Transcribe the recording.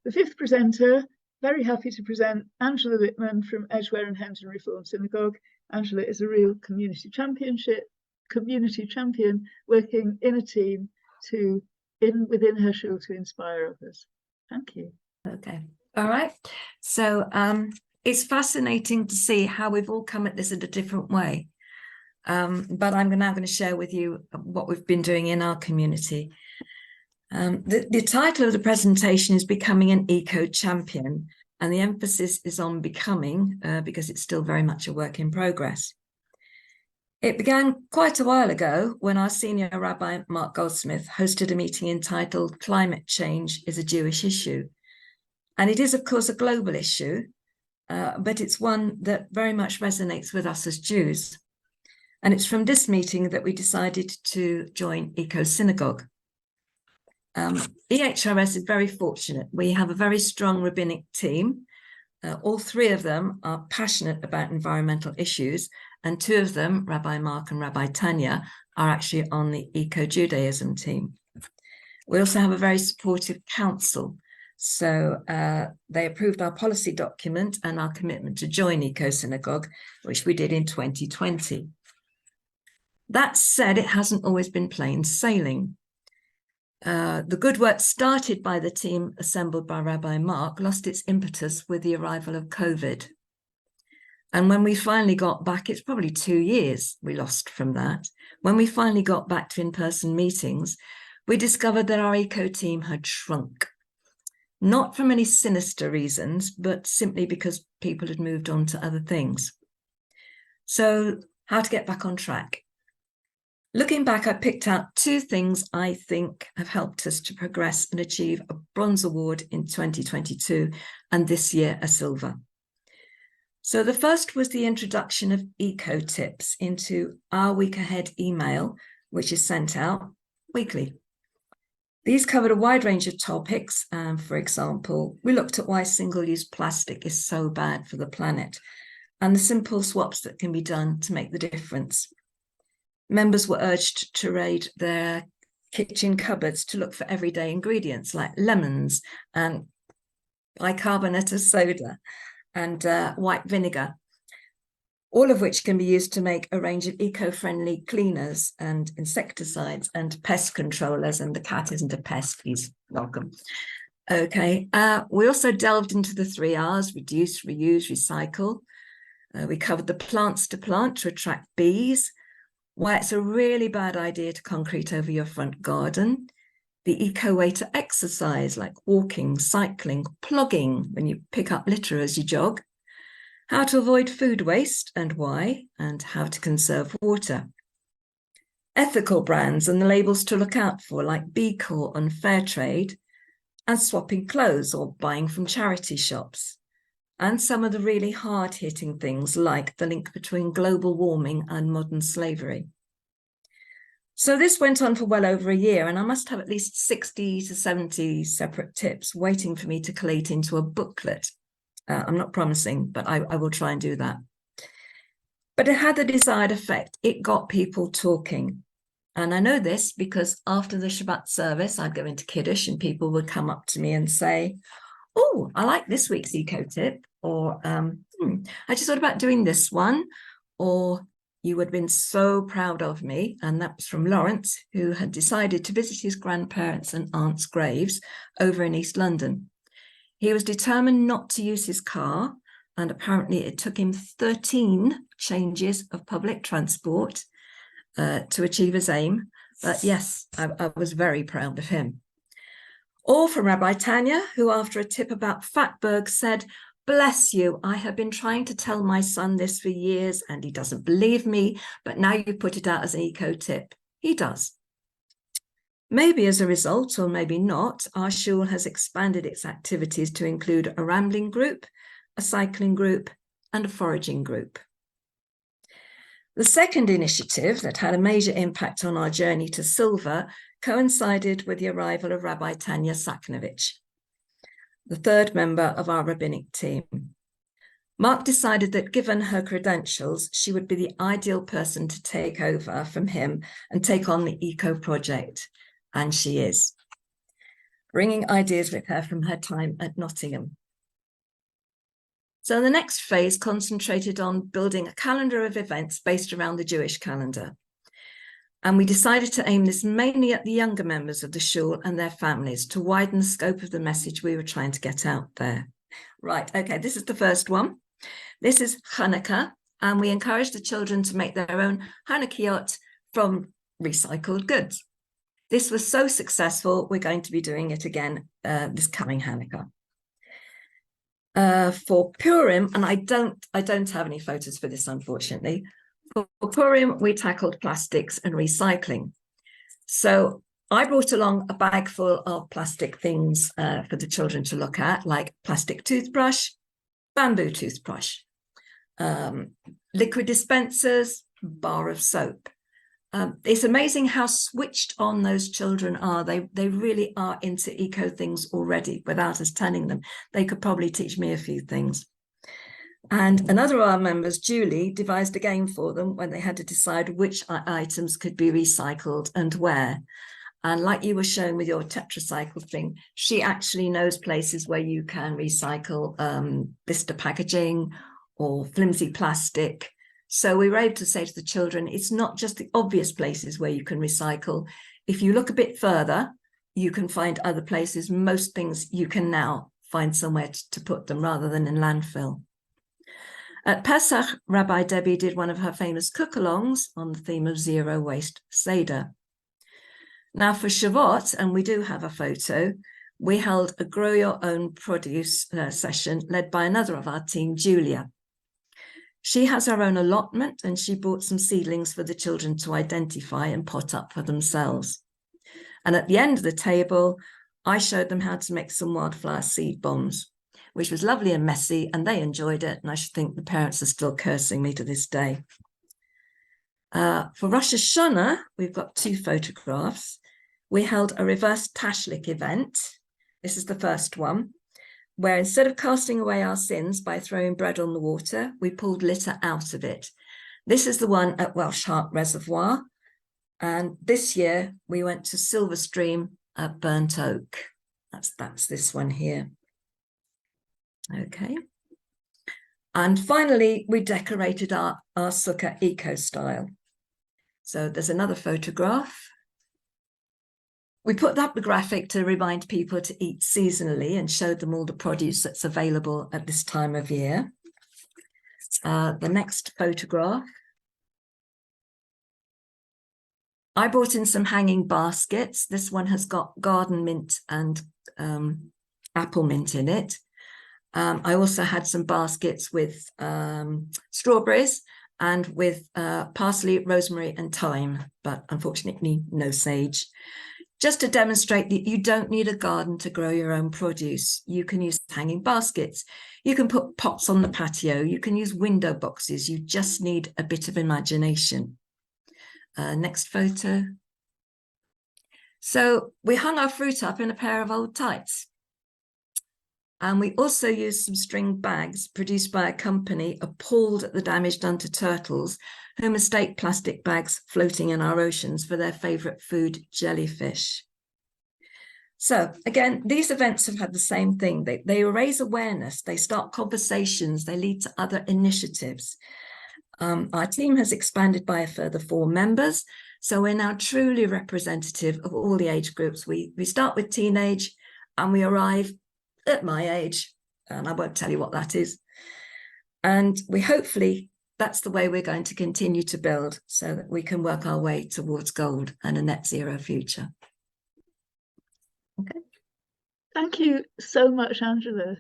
The fifth presenter, very happy to present Angela Lipman from Edgware and Hendon Reformed Synagogue. Angela is a real community champion working in a team within her shul to inspire others. Thank you. Okay, all right. So it's fascinating to see how we've all come at this in a different way. But I'm now going to share with you what we've been doing in our community. The title of the presentation is Becoming an Eco Champion, and the emphasis is on becoming because it's still very much a work in progress. It began quite a while ago when our senior rabbi, Mark Goldsmith, hosted a meeting entitled Climate Change is a Jewish Issue. And it is, of course, a global issue, but it's one that very much resonates with us as Jews. And it's from this meeting that we decided to join Eco Synagogue. EHRS is very fortunate. We have a very strong rabbinic team. All three of them are passionate about environmental issues, and two of them, Rabbi Mark and Rabbi Tanya, are actually on the Eco-Judaism team. We also have a very supportive council. So they approved our policy document and our commitment to join Eco Synagogue, which we did in 2020. That said, it hasn't always been plain sailing. The good work started by the team assembled by Rabbi Mark lost its impetus with the arrival of COVID. And when we finally got back, it's probably 2 years we lost from that. When we finally got back to in-person meetings, we discovered that our eco team had shrunk. Not for many sinister reasons, but simply because people had moved on to other things. So how to get back on track? Looking back, I picked out 2 things I think have helped us to progress and achieve a bronze award in 2022 and this year a silver. So the first was the introduction of eco tips into our week ahead email, which is sent out weekly. These covered a wide range of topics. For example, we looked at why single-use plastic is so bad for the planet and the simple swaps that can be done to make the difference. Members were urged to raid their kitchen cupboards to look for everyday ingredients like lemons and bicarbonate of soda and white vinegar, all of which can be used to make a range of eco-friendly cleaners and insecticides and pest controllers. And the cat isn't a pest, he's welcome. Okay, we also delved into the 3 R's, reduce, reuse, recycle. We covered the plants to plant to attract bees, why it's a really bad idea to concrete over your front garden, the eco way to exercise like walking, cycling, plogging when you pick up litter as you jog, how to avoid food waste and why, and how to conserve water. Ethical brands and the labels to look out for like B Corp and Fair Trade, and swapping clothes or buying from charity shops. And some of the really hard-hitting things like the link between global warming and modern slavery. So this went on for well over a year, and I must have at least 60 to 70 separate tips waiting for me to collate into a booklet. I'm not promising, but I will try and do that. But it had the desired effect. It got people talking. And I know this because after the Shabbat service, I'd go into Kiddush and people would come up to me and say, oh, I like this week's eco tip, or I just thought about doing this one, or you would have been so proud of me. And that was from Lawrence, who had decided to visit his grandparents' and aunts' graves over in East London. He was determined not to use his car, and apparently it took him 13 changes of public transport to achieve his aim. But yes, I was very proud of him. Or from Rabbi Tanya, who after a tip about fatberg said, bless you, I have been trying to tell my son this for years and he doesn't believe me, but now you put it out as an eco tip. He does. Maybe as a result, or maybe not, our shul has expanded its activities to include a rambling group, a cycling group, and a foraging group. The second initiative that had a major impact on our journey to silver coincided with the arrival of Rabbi Tanya Saknovich, the third member of our rabbinic team. Mark decided that given her credentials, she would be the ideal person to take over from him and take on the eco project, and she is. bringing ideas with her from her time at Nottingham. So the next phase concentrated on building a calendar of events based around the Jewish calendar. And we decided to aim this mainly at the younger members of the shul and their families to widen the scope of the message we were trying to get out there. Right, okay, this is the first one. This is Hanukkah, and we encourage the children to make their own Hanukkahot from recycled goods. This was so successful, we're going to be doing it again this coming Hanukkah. For Purim, and I don't have any photos for this, unfortunately. For Purim, we tackled plastics and recycling. So I brought along a bag full of plastic things for the children to look at, like plastic toothbrush, bamboo toothbrush, liquid dispensers, bar of soap. It's amazing how switched on those children are. They really are into eco things already without us telling them. They could probably teach me a few things. And another of our members, Julie, devised a game for them when they had to decide which items could be recycled and where. And like you were showing with your tetracycle thing, she actually knows places where you can recycle blister packaging or flimsy plastic. So we were able to say to the children, it's not just the obvious places where you can recycle. If you look a bit further, you can find other places. Most things you can now find somewhere to put them rather than in landfill. At Pesach, Rabbi Debbie did one of her famous cook-alongs on the theme of zero waste Seder. Now for Shavuot, and we do have a photo, we held a grow your own produce session led by another of our team, Julia. She has her own allotment and she bought some seedlings for the children to identify and pot up for themselves. And at the end of the table, I showed them how to make some wildflower seed bombs, which was lovely and messy, and they enjoyed it. And I should think the parents are still cursing me to this day. For Rosh Hashanah, we've got two photographs. We held a reverse tashlik event. This is the first one, where instead of casting away our sins by throwing bread on the water, we pulled litter out of it. This is the one at Welsh Heart Reservoir. And this year we went to Silver Stream at Burnt Oak. That's this one here. Okay. And finally, we decorated our sukkah eco style. So there's another photograph. We put up the graphic to remind people to eat seasonally and showed them all the produce that's available at this time of year. The next photograph. I brought in some hanging baskets. This one has got garden mint and apple mint in it. I also had some baskets with strawberries and with parsley, rosemary and thyme, but unfortunately no sage. Just to demonstrate that you don't need a garden to grow your own produce. You can use hanging baskets. You can put pots on the patio. You can use window boxes. You just need a bit of imagination. Next photo. So we hung our fruit up in a pair of old tights. And we also used some string bags produced by a company appalled at the damage done to turtles who mistake plastic bags floating in our oceans for their favourite food, jellyfish. So again, these events have had the same thing. They raise awareness, they start conversations, they lead to other initiatives. Our team has expanded by a further 4 members, so we're now truly representative of all the age groups. We start with teenage and we arrive at my age, and I won't tell you what that is. And we hopefully, that's the way we're going to continue to build so that we can work our way towards gold and a net zero future. Okay. Thank you so much, Angela.